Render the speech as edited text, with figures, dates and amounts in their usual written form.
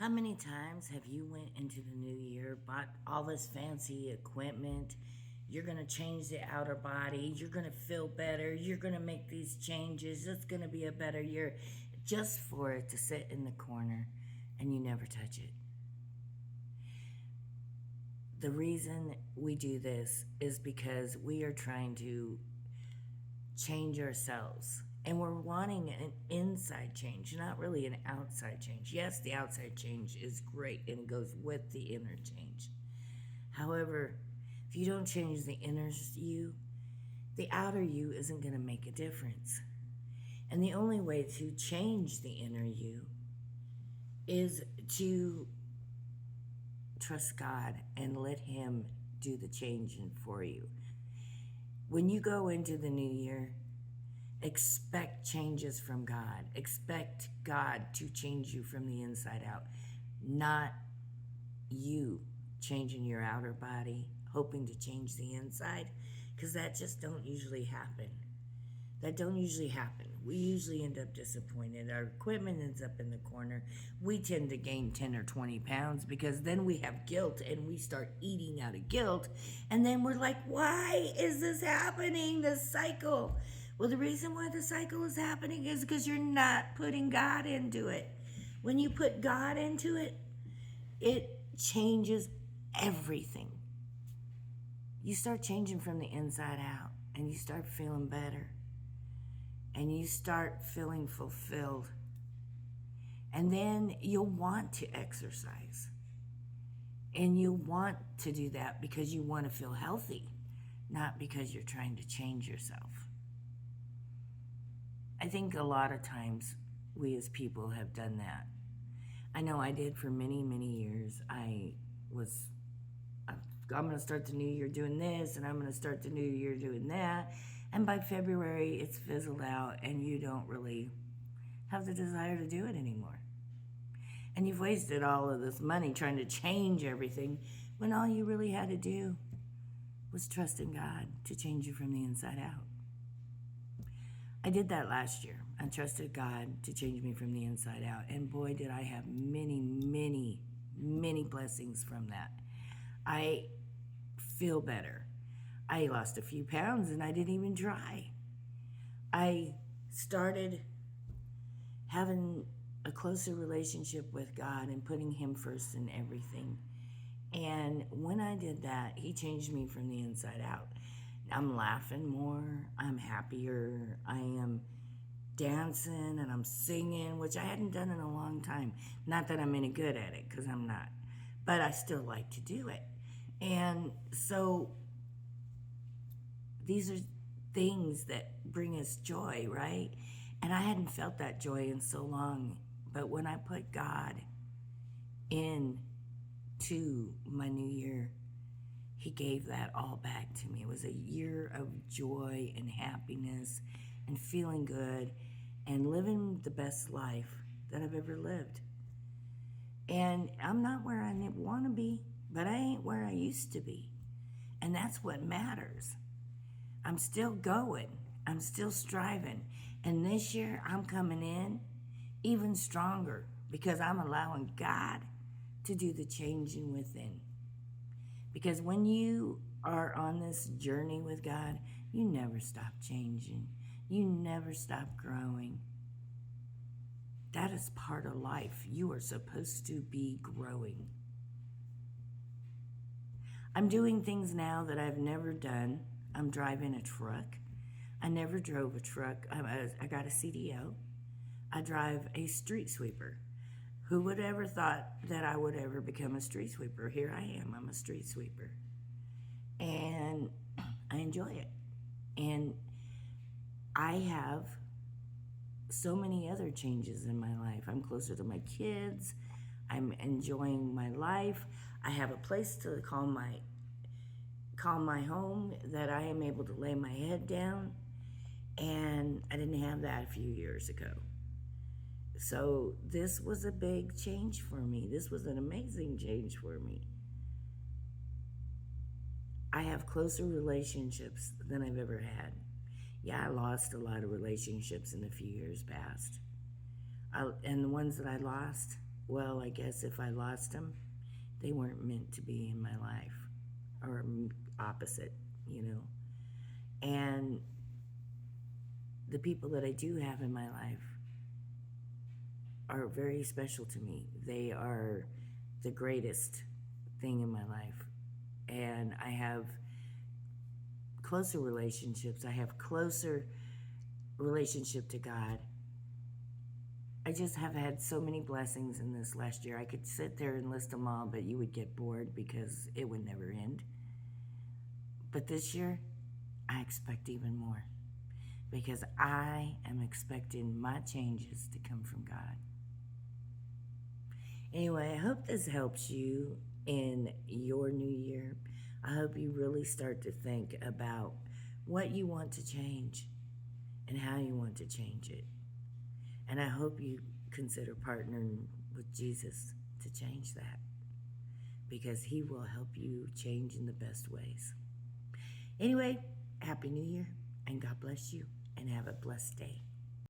How many times have you went into the new year, bought all this fancy equipment? You're going to change the outer body. You're going to feel better. You're going to make these changes. It's going to be a better year just for it to sit in the corner and you never touch it. The reason we do this is because we are trying to change ourselves. And we're wanting an inside change, not really an outside change. Yes, the outside change is great and it goes with the inner change. However, if you don't change the inner you, the outer you isn't going to make a difference. And the only way to change the inner you is to trust God and let Him do the changing for you. When you go into the new year, expect changes from God. Expect God to change you from the inside out, not you changing your outer body, hoping to change the inside, because that just don't usually happen. That don't usually happen. We usually end up disappointed. Our equipment ends up in the corner. We tend to gain 10 or 20 pounds because then we have guilt and we start eating out of guilt. And then we're like, why is this happening? This cycle. Well, the reason why the cycle is happening is because you're not putting God into it. When you put God into it, it changes everything. You start changing from the inside out and you start feeling better. And you start feeling fulfilled. And then you'll want to exercise. And you want to do that because you want to feel healthy, not because you're trying to change yourself. I think a lot of times we as people have done that. I know I did for many, many years. I'm going to start the new year doing this, and I'm going to start the new year doing that. And by February, it's fizzled out, and you don't really have the desire to do it anymore. And you've wasted all of this money trying to change everything when all you really had to do was trust in God to change you from the inside out. I did that last year. I trusted God to change me from the inside out. And boy, did I have many, many, many blessings from that. I feel better. I lost a few pounds and I didn't even try. I started having a closer relationship with God and putting Him first in everything. And when I did that, He changed me from the inside out. I'm laughing more. I'm happier. I am dancing and I'm singing, which I hadn't done in a long time. Not that I'm any good at it, because I'm not. But I still like to do it. And so these are things that bring us joy, right? And I hadn't felt that joy in so long. But when I put God into my new year, He gave that all back to me. It was a year of joy and happiness and feeling good and living the best life that I've ever lived. And I'm not where I want to be, but I ain't where I used to be. And that's what matters. I'm still going. I'm still striving. And this year, I'm coming in even stronger because I'm allowing God to do the changing within. Because when you are on this journey with God, you never stop changing. You never stop growing. That is part of life. You are supposed to be growing. I'm doing things now that I've never done. I'm driving a truck. I never drove a truck. I got a CDL. I drive a street sweeper. Who would ever thought that I would ever become a street sweeper? Here I am. I'm a street sweeper. And I enjoy it. And I have so many other changes in my life. I'm closer to my kids. I'm enjoying my life. I have a place to call my home that I am able to lay my head down. And I didn't have that a few years ago. So this was a big change for me. This was an amazing change for me. I have closer relationships than I've ever had. Yeah, I lost a lot of relationships in a few years past. And the ones that I lost well, I guess if I lost them, they weren't meant to be in my life, or opposite, you know. And the people that I do have in my life are very special to me. They are the greatest thing in my life. And I have closer relationships. I have closer relationship to God. I just have had so many blessings in this last year. I could sit there and list them all, but you would get bored because it would never end. But this year, I expect even more because I am expecting my changes to come from God. Anyway, I hope this helps you in your new year. I hope you really start to think about what you want to change and how you want to change it. And I hope you consider partnering with Jesus to change that, because he will help you change in the best ways. Anyway, Happy New Year, and God bless you, and have a blessed day.